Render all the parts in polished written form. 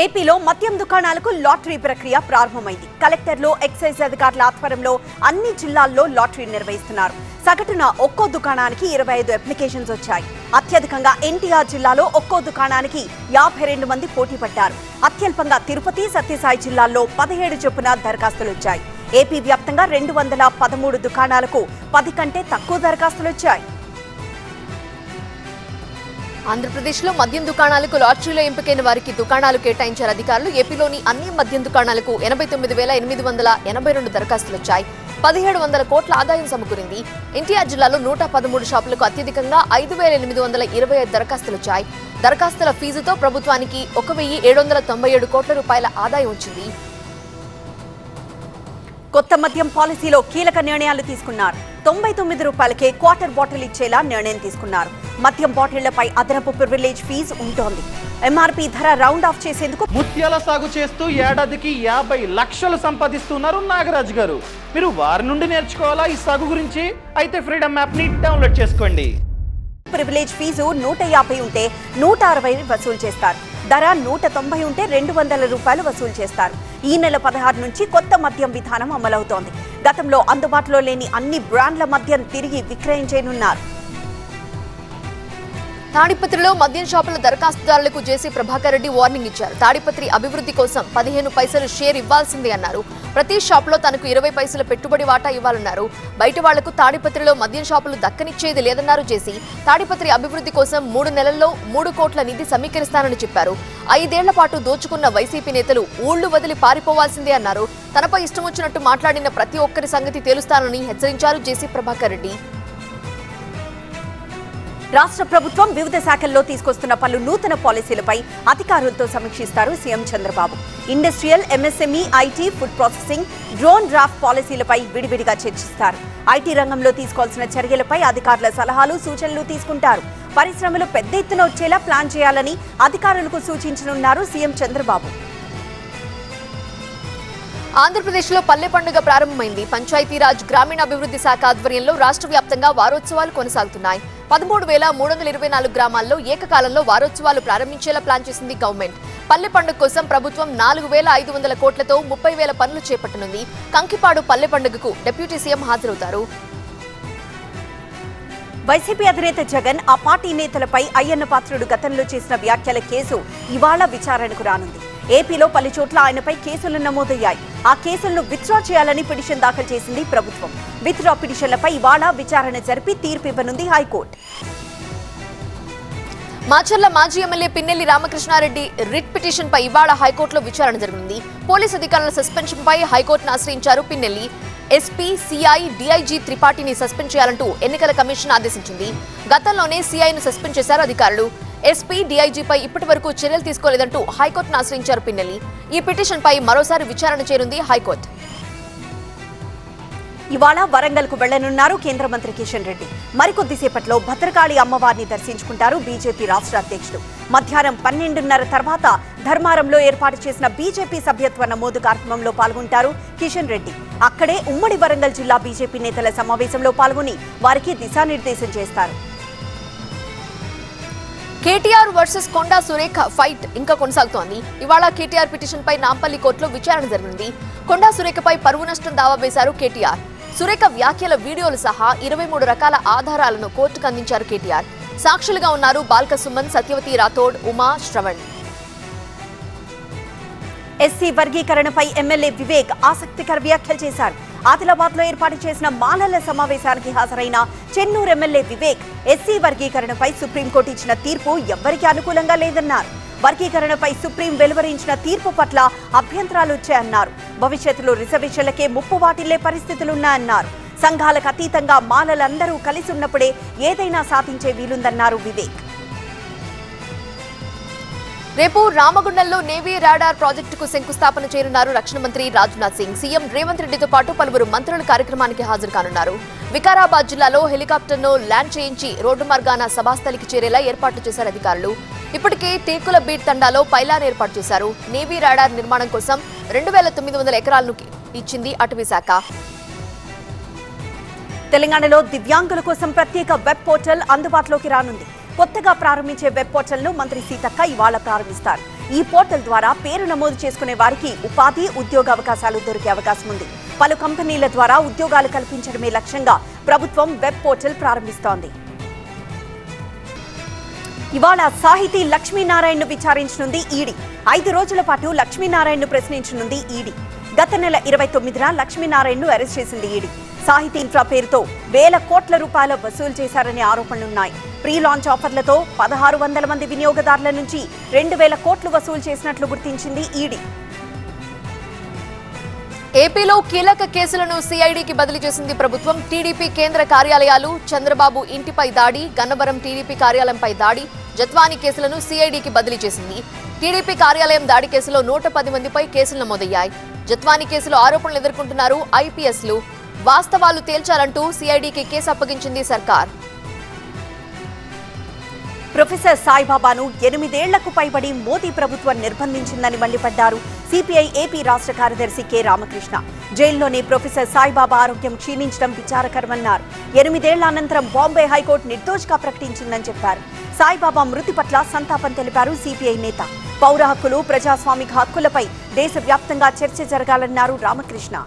ఏపీలో మద్యం దుకాణాలకు లాటరీ ప్రక్రియ ప్రారంభమైంది. కలెక్టర్లు, ఎక్సైజ్ అధికారుల ఆధ్వర్యంలో అన్ని జిల్లాల్లో లాటరీ నిర్వహిస్తున్నారు. సగటున ఒక్కో దుకాణానికి 25 అప్లికేషన్స్ వచ్చాయి. అత్యధికంగా ఎన్టీఆర్ జిల్లాలో ఒక్కో దుకాణానికి 52 మంది పోటీ పడ్డారు. అత్యల్పంగా తిరుపతి, సత్యసాయి జిల్లాల్లో 17 చొప్పున దరఖాస్తులు వచ్చాయి. ఏపీ వ్యాప్తంగా 213 దుకాణాలకు 10 కంటే తక్కువ దరఖాస్తులు వచ్చాయి. ఆంధ్రప్రదేశ్లో మద్యం దుకాణాలకు లాటరీలో ఎంపికైన వారికి దుకాణాలు కేటాయించారు అధికారులు. ఏపీలోని అన్ని మద్యం దుకాణాలకు 89,882 దరఖాస్తులు వచ్చాయి. 1700 కోట్ల ఆదాయం సమకూరింది. ఎన్టీఆర్ జిల్లాలో 113 షాపులకు అత్యధికంగా 5,825 దరఖాస్తులు వచ్చాయి. దరఖాస్తుల ఫీజుతో ప్రభుత్వానికి 1,797 కోట్ల రూపాయల ఆదాయం వచ్చింది. కొత్త మద్యం పాలసీలో కీలక నిర్ణయాలు తీసుకున్నారు. 99 రూపాయలకే క్వార్టర్ బాటిల్ ఇచ్చేలా నిర్ణయం తీసుకున్నారు. మద్యం బాటిళ్లపై అదనపు ప్రివిలేజ్ ఫీజు ఉంటుంది. ఎంఆర్పీ ధర రౌండ్ ఆఫ్ చేసేందుకు ముత్యాల సాగు చేస్తూ ఏడాదికి 50 లక్షలు సంపాదిస్తున్నారు నాగరాజు గారు. మీరు వారి నుండి నేర్చుకోవాలా ఈ సాగు గురించి? అయితే ఫ్రీడమ్ యాప్ ని డౌన్లోడ్ చేసుకోండి. ప్రివిలేజ్ ఫీజు 150 ఉంటే 160 వసూలు చేస్తారు. ధర 190 ఉంటే 200 రూపాయలు వసూలు చేస్తారు. ఈ నెల 16 నుంచి కొత్త మద్యం విధానం అమలవుతోంది. గతంలో అందుబాటులో లేని అన్ని బ్రాండ్ల మద్యం తిరిగి విక్రయించనున్నారు. తాడిపత్రిలో మద్యం షాపుల దరఖాస్తుదారులకు జేసీ ప్రభాకర్ రెడ్డి వార్నింగ్ ఇచ్చారు. తాడిపత్రి అభివృద్ధి కోసం 15 పైసలు షేర్ ఇవ్వాల్సిందే అన్నారు. ప్రతి షాపులో తనకు 20 పైసల పెట్టుబడి వాటా ఇవ్వాలన్నారు. బయట వాళ్లకు తాడిపత్రిలో మద్యం షాపులు దక్కనిచ్చేది లేదన్నారు జేసీ. తాడిపత్రి అభివృద్ధి కోసం 3 నెలల్లో 3 కోట్ల నిధి సమీకరిస్తానని చెప్పారు. 5 ఏళ్ల పాటు దోచుకున్న వైసీపీ నేతలు ఊళ్లు వదిలి పారిపోవాల్సిందే అన్నారు. తనపై ఇష్టం వచ్చినట్టు మాట్లాడిన ప్రతి ఒక్కరి సంగతి తేలుస్తానని హెచ్చరించారు జేసీ ప్రభాకర్ రెడ్డి. రాష్ట్ర ప్రభుత్వం వివిధ శాఖల్లో తీసుకొస్తున్న పలు నూతన పాలసీలపై అధికారులతో సమీక్షిస్తారు CM Chandrababu. Industrial, MSME, IT, food processing, drone draft పాలసీలపై విడివిడిగా చర్చిస్తారు. ఐటీ రంగంలో తీసుకోవాల్సిన చర్యలపై అధికారుల సలహాలు, సూచనలు తీసుకుంటారు. పరిశ్రమలు పెద్ద ఎత్తున వచ్చేలా ప్లాన్ చేయాలని అధికారులకు సూచించనున్నారు సీఎం చంద్రబాబు. ఆంధ్రప్రదేశ్లో పల్లె పండుగ ప్రారంభమైంది. పంచాయతీరాజ్ గ్రామీణాభివృద్ధి శాఖ ఆధ్వర్యంలో రాష్ట్ర వ్యాప్తంగా వారోత్సవాలు కొనసాగుతున్నాయి. 13,324 గ్రామాల్లో ఏకకాలంలో వారోత్సవాలు ప్రారంభించేలా ప్లాన్ చేసింది గవర్నమెంట్. పల్లె పండుగ కోసం ప్రభుత్వం 4,500 కోట్లతో 30,000 పనులు చేపట్టనుంది. కంకిపాడు పల్లె పండుగకు డిప్యూటీ సీఎం హాజరవుతారు. వైసీపీ అధినేత జగన్, ఆ పార్టీ నేతలపై అయ్యన్న పాత్రుడు గతంలో చేసిన వ్యాఖ్యల కేసు ఇవాళ విచారణకు రానుంది. ఏపీలో పలు చోట్ల ఆయనపై కేసులు నమోదయ్యాయి. ఆ కేసులను విత్డ్రా చేయాలని పిటిషన్ దాఖలు చేసింది ప్రభుత్వం. విత్డ్రా పిటిషన్లపై ఇవాళ విచారణ జరిపి తీర్పు ఇవ్వనుంది హైకోర్టు. మాచర్ల మాజీ MLA Pinnelli Ramakrishna Reddy writ petition పై ఇవాళ హైకోర్టులో విచారణ జరగనుంది. పోలీసు అధికారుల సస్పెన్షన్ పై హైకోర్టును ఆశ్రయించారు పిన్నెల్లి. ఎస్పీ, సిఐ, డీఐజీ త్రిపాఠిని సస్పెండ్ చేయాలంటూ ఎన్నికల కమిషన్ ఆదేశించింది. గతంలోనే సిఐను సస్పెండ్ చేశారు అధికారులు. ఎస్పీ, డీఐజీపై ఇప్పటి వరకు చర్యలు తీసుకోలేదంటూ హైకోర్టును ఆశ్రయించారు పిన్నెల్లి. ఈ పిటిషన్ పై మరోసారి విచారణ చేరింది హైకోర్టు. ఇవాళ వరంగల్ కు వెళ్లనున్నారు కేంద్ర మంత్రి కిషన్ రెడ్డి. మరికొద్దిసేపట్లో భద్రకాళి అమ్మవారిని దర్శించుకుంటారు బీజేపీ రాష్ట్ర అధ్యక్షుడు. మధ్యాహ్నం 12:30 తర్వాత ధర్మారంలో ఏర్పాటు చేసిన బీజేపీ సభ్యత్వ నమోదు కార్యక్రమంలో పాల్గొంటారు కిషన్ రెడ్డి. అక్కడే ఉమ్మడి వరంగల్ జిల్లా బీజేపీ నేతల సమావేశంలో పాల్గొని వారికి దిశానిర్దేశం చేస్తారు. కేటీఆర్ వర్సెస్ కొండా సురేఖ ఫైట్ ఇంకా కొనసాగుతోంది. ఇవాళ కేటీఆర్ పిటిషన్ పై నాంపల్లి కోర్టులో విచారణ జరిగింది. కొండా సురేఖపై పరువు నష్టం దావా వేశారు కేటీఆర్. సురేఖ వ్యాఖ్యల వీడియోలు సహా 23 రకాల ఆధారాలను కోర్టుకు అందించారు కేటీఆర్. సాక్షులుగా ఉన్నారు బాల్క సుమన్, సత్యవతి రాథోడ్, ఉమా, శ్రవణ్. ఎస్సీ వర్గీకరణపై ఎమ్మెల్యే వివేక్ ఆసక్తికర వ్యాఖ్యలు చేశారు. ఆదిలాబాద్ లో ఏర్పాటు చేసిన మాలల సమావేశానికి హాజరైన చెన్నూరు ఎమ్మెల్యే వివేక్ ఎస్సీ వర్గీకరణపై సుప్రీంకోర్టు ఇచ్చిన తీర్పు ఎవ్వరికీ అనుకూలంగా లేదన్నారు. వర్గీకరణపై సుప్రీం వెలువరించిన తీర్పు పట్ల అభ్యంతరాలు వచ్చాయన్నారు. భవిష్యత్తులో రిజర్వేషన్లకే ముప్పు వాటిల్లే పరిస్థితులున్నాయన్నారు. సంఘాలకు అతీతంగా మాలలందరూ కలిసి ఉన్నప్పుడే ఏదైనా సాధించే వీలుందన్నారు వివేక్. రేపు రామగుండంలో నేవీ రాడార్ ప్రాజెక్టుకు శంకుస్థాపన చేయనున్నారు రక్షణ మంత్రి రాజ్నాథ్ సింగ్. సీఎం రేవంత్ రెడ్డితో పాటు పలువురు మంత్రులు కార్యక్రమానికి హాజరు కానున్నారు. వికారాబాద్ జిల్లాలో హెలికాప్టర్ను ల్యాండ్ చేయించి రోడ్డు మార్గాన సభాస్థలికి చేరేలా ఏర్పాట్లు చేశారు అధికారులు. ఇప్పటికే టేకుల బీట్ తండాలో పైలాన్ ఏర్పాటు చేశారు. నేవీ రాడార్ నిర్మాణం కోసం 2,900 ఎకరాలను ఇచ్చింది అటవీ శాఖ. తెలంగాణలో దివ్యాంగుల కోసం ప్రత్యేక వెబ్ పోర్టల్ అందుబాటులోకి రానుంది. కొత్తగా ప్రారంభించే వెబ్ పోర్టల్ ను మంత్రి సీతక్క ఇవాళ ప్రారంభిస్తారు. ఈ పోర్టల్ ద్వారా పేరు నమోదు చేసుకునే వారికి ఉపాధి, ఉద్యోగ అవకాశాలు దొరికే అవకాశం ఉంది. పలు కంపెనీల ద్వారా ఉద్యోగాలు కల్పించడమే లక్ష్యంగా ప్రభుత్వం వెబ్ పోర్టల్ ప్రారంభిస్తోంది. ఇవాళ సాహితీ లక్ష్మీనారాయణను విచారించనుంది ఈడీ. 5 రోజుల పాటు లక్ష్మీనారాయణను ప్రశ్నించనుంది ఈడీ. గత నెల 29న లక్ష్మీనారాయణను అరెస్ట్ చేసింది ఈడీ. సాహితీ ఇన్ఫ్రా పేరుతో వేల కోట్ల రూపాయల వసూలు చేశారనే ఆరోపణలున్నాయి. ప్రీ లాంచ్ ఆఫర్లతో 1600 మంది వినియోగదారుల నుంచి 2000 కోట్లు వసూలు చేసినట్లు గుర్తించింది ఈడీ. ఏపీలో కీలక కేసులను సిఐడికి బదిలీ చేసింది ప్రభుత్వం. టీడీపీ కేంద్ర కార్యాలయాలు, చంద్రబాబు ఇంటిపై దాడి, గన్నవరం టీడీపీ కార్యాలయంపై దాడి, జత్వానీ కేసులను సిఐడికి బదిలీ చేసింది. టీడీపీ కార్యాలయం దాడి కేసులో 110 మందిపై కేసులు నమోదయ్యాయి. జత్వానీ కేసులో ఆరోపణలు ఎదుర్కొంటున్నారు ఐపీఎస్లు. వాస్తవాలు తేల్చాలంటూ సిఐడికి కేసు అప్పగించింది సర్కార్. ప్రొఫెసర్ సాయిబాబాను 8 ఏళ్లకు పైబడి మోదీ ప్రభుత్వం నిర్బంధించిందని మండిపడ్డారు సిపిఐ ఏపీ రాష్ట్ర కార్యదర్శి కె రామకృష్ణ. జైల్లోనే ప్రొఫెసర్ సాయిబాబా ఆరోగ్యం క్షీణించడం విచారకరమన్నారు. 8 ఏళ్ల అనంతరం బాంబే హైకోర్టు నిర్దోషిగా ప్రకటించిందని చెప్పారు. సాయిబాబా మృతి పట్ల సంతాపం తెలిపారు సిపిఐ నేత. పౌర హక్కులు, ప్రజాస్వామిక హక్కులపై దేశవ్యాప్తంగా చర్చ జరగాలన్నారు రామకృష్ణ.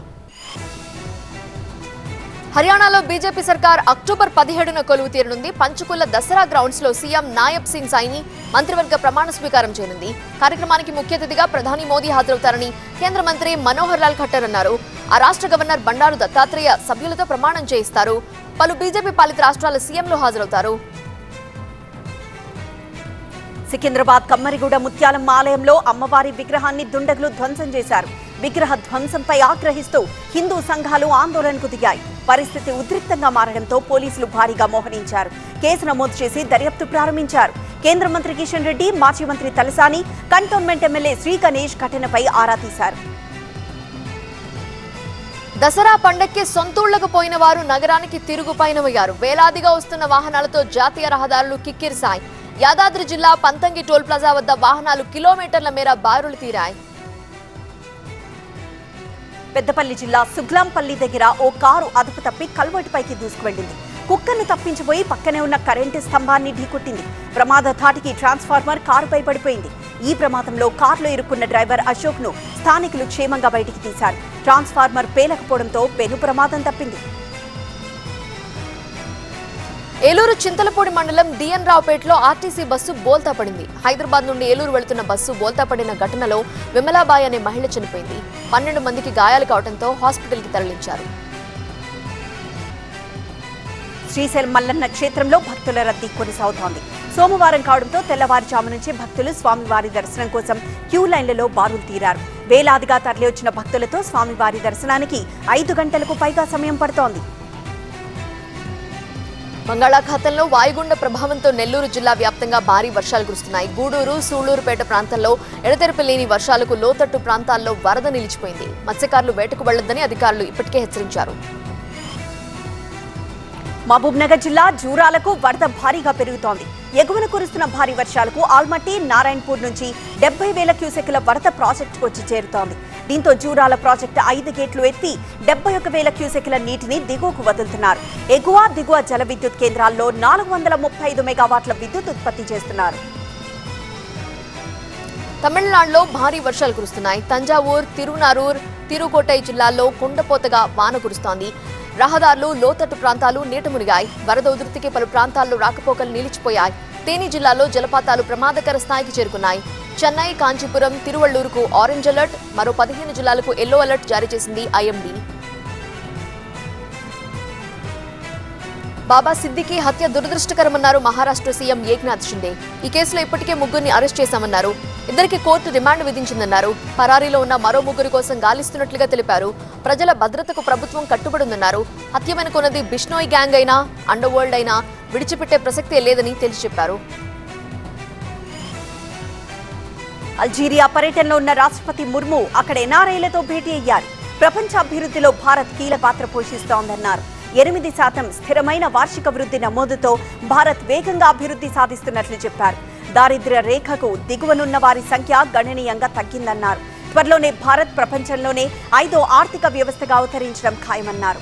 హర్యానాలో బీజేపీ సర్కార్ అక్టోబర్ 17న కొలువు తీరనుంది. పంచకుల దసరా గ్రౌండ్స్ లో సీఎం నాయబ్ సింగ్ సైని మంత్రివర్గ ప్రమాణ స్వీకారం చేయనుంది. కార్యక్రమానికి ముఖ్య అతిథిగా ప్రధాని మోదీ హాజరవుతారని కేంద్ర మంత్రి మనోహర్ లాల్ ఖట్టర్ అన్నారు. ఆ రాష్ట్ర గవర్నర్ బండారు దత్తాత్రేయ సభ్యులతో ప్రమాణం చేయిస్తారు. పలు బీజేపీ పాలిత రాష్ట్రాల సీఎంలు హాజరవుతారు. సికింద్రాబాద్ కమ్మరిగూడ ముత్యాలమ్మ ఆలయంలో అమ్మవారి విగ్రహాన్ని దుండగులు ధ్వంసం చేశారు. విగ్రహ ధ్వంసంపై ఆగ్రహిస్తూ హిందూ సంఘాలు ఆందోళనకు దిగాయి. పరిస్థితి ఉద్రిక్తంగా మారడంతో పోలీసులు భారీగా మోహరించారు. కేసు నమోదు చేసి దర్యాప్తు ప్రారంభించారు. కేంద్ర మంత్రి కిషన్ రెడ్డి, మాజీ మంత్రి తలసాని, కంటోన్మెంట్ ఎమ్మెల్యే శ్రీ గణేష్ ఘటనపై ఆరా తీశారు. దసరా పండక్కి సొంతూళ్లకు పోయిన వారు నగరానికి తిరుగు పయనమయ్యారు. వేలాదిగా వస్తున్న వాహనాలతో జాతీయ రహదారులు కిక్కిరిశాయి. యాదాద్రి జిల్లా పంతంగి టోల్ ప్లాజా వద్ద వాహనాలు కిలోమీటర్ల మేర బారులు తీరాయి. పెద్దపల్లి జిల్లా సుగ్లాంపల్లి దగ్గర ఓ కారు అదుపు తప్పి కల్వర్టుపైకి దూసుకువెళ్లింది. కుక్కను తప్పించిపోయి పక్కనే ఉన్న కరెంటు స్తంభాన్ని ఢీకొట్టింది. ప్రమాద ధాటికి ట్రాన్స్ఫార్మర్ కారుపై పడిపోయింది. ఈ ప్రమాదంలో కారులో ఇరుక్కున్న డ్రైవర్ అశోక్ ను స్థానికులు క్షేమంగా బయటికి తీశారు. ట్రాన్స్ఫార్మర్ పేలకపోవడంతో పెను ప్రమాదం తప్పింది. ఏలూరు చింతలపూడి మండలం డిఎన్ రావుపేటలో ఆర్టీసీ బస్సు బోల్తా పడింది. హైదరాబాద్ నుండి ఏలూరు వెళుతున్న బస్సు బోల్తా పడిన ఘటనలో విమలాబాయ్ అనే మహిళ చనిపోయింది. 12 మందికి గాయాలు కావడంతో హాస్పిటల్కి తరలించారు. శ్రీశైలం మల్లన్న క్షేత్రంలో భక్తుల రద్దీ కొనసాగుతోంది. సోమవారం కావడంతో తెల్లవారుజాము నుంచి భక్తులు స్వామివారి దర్శనం కోసం క్యూ లైన్లలో బారులు తీరారు. వేలాదిగా తరలివచ్చిన భక్తులతో స్వామివారి దర్శనానికి 5 గంటలకు పైగా సమయం పడుతోంది. బంగాళాఖాతంలో వాయుగుండ ప్రభావంతో నెల్లూరు జిల్లా వ్యాప్తంగా భారీ వర్షాలు కురుస్తున్నాయి. గూడూరు, సూళ్లూరుపేట ప్రాంతాల్లో ఎడతెరిపి లేని వర్షాలకు లోతట్టు ప్రాంతాల్లో వరద నిలిచిపోయింది. మత్స్యకారులు వేటకు వెళ్లొద్దని అధికారులు ఇప్పటికే హెచ్చరించారు. మహబూబ్నగర్ జిల్లా జూరాలకు వరద భారీగా పెరుగుతోంది. ఎగువన కురుస్తున్న భారీ వర్షాలకు ఆల్మట్టి, నారాయణపూర్ నుంచి 70,000 క్యూసెక్కుల వరద ప్రాజెక్టుకు వచ్చి చేరుతోంది. దీంతో జూరాల ప్రాజెక్టు 5 గేట్లు ఎత్తి 71,000 క్యూసెక్కుల నీటిని దిగువకు వదులుతున్నారు. ఎగువ, దిగువ జల విద్యుత్ కేంద్రాల్లో 435 మెగావాట్ల విద్యుత్ ఉత్పత్తి చేస్తున్నారు. తమిళనాడులో భారీ వర్షాలు కురుస్తున్నాయి. తంజావూర్, తిరునారూర్, తిరుకోటై జిల్లాల్లో కుండపోతగా వాన కురుస్తోంది. రహదారులు, లోతట్టు ప్రాంతాలు నీట మునిగాయి. వరద ఉధృతికి పలు ప్రాంతాల్లో రాకపోకలు నిలిచిపోయాయి. తేని జిల్లాలో జలపాతాలు ప్రమాదకర స్థాయికి చేరుకున్నాయి. చెన్నై, కాంచీపురం, తిరువళ్లూరుకు ఆరెంజ్ అలర్ట్, మరో 15 జిల్లాలకు ఎల్లో అలర్ట్ జారీ చేసింది ఐఎండీ. బాబా సిద్దికీ హత్య దురదృష్టకరమన్నారు మహారాష్ట్ర సీఎం ఏక్నాథ్ షిండే. ఈ కేసులో ఇప్పటికే 3 అరెస్ట్ చేశామన్నారు. 2కి కోర్టు రిమాండ్ విధించిందన్నారు. పరారీలో ఉన్న మరో 3 కోసం గాలిస్తున్నట్లుగా తెలిపారు. ప్రజల భద్రతకు ప్రభుత్వం కట్టుబడిందన్నారు. హత్య వెనుకొన్నది బిష్నోయ్ గ్యాంగ్ అయినా, అండర్ వరల్డ్ అయినా విడిచిపెట్టే ప్రసక్తే లేదని తేల్చి చెప్పారు. అల్జీరియా పర్యటనలో ఉన్న రాష్ట్రపతి ముర్ము అక్కడ ఎన్ఆర్ఐలతో భేటీ అయ్యారు. ప్రపంచ అభివృద్ధిలో భారత్ కీలక పాత్ర పోషిస్తోందన్నారు. 8% స్థిరమైన వార్షిక వృద్ధి నమోదుతో భారత్ వేగంగా అభివృద్ధి సాధిస్తున్నట్లు చెప్పారు. దారిద్ర్య రేఖకు దిగువనున్న వారి సంఖ్య గణనీయంగా తగ్గిందన్నారు. త్వరలోనే భారత్ ప్రపంచంలోనే 5వ ఆర్థిక వ్యవస్థగా అవతరించడం ఖాయమన్నారు.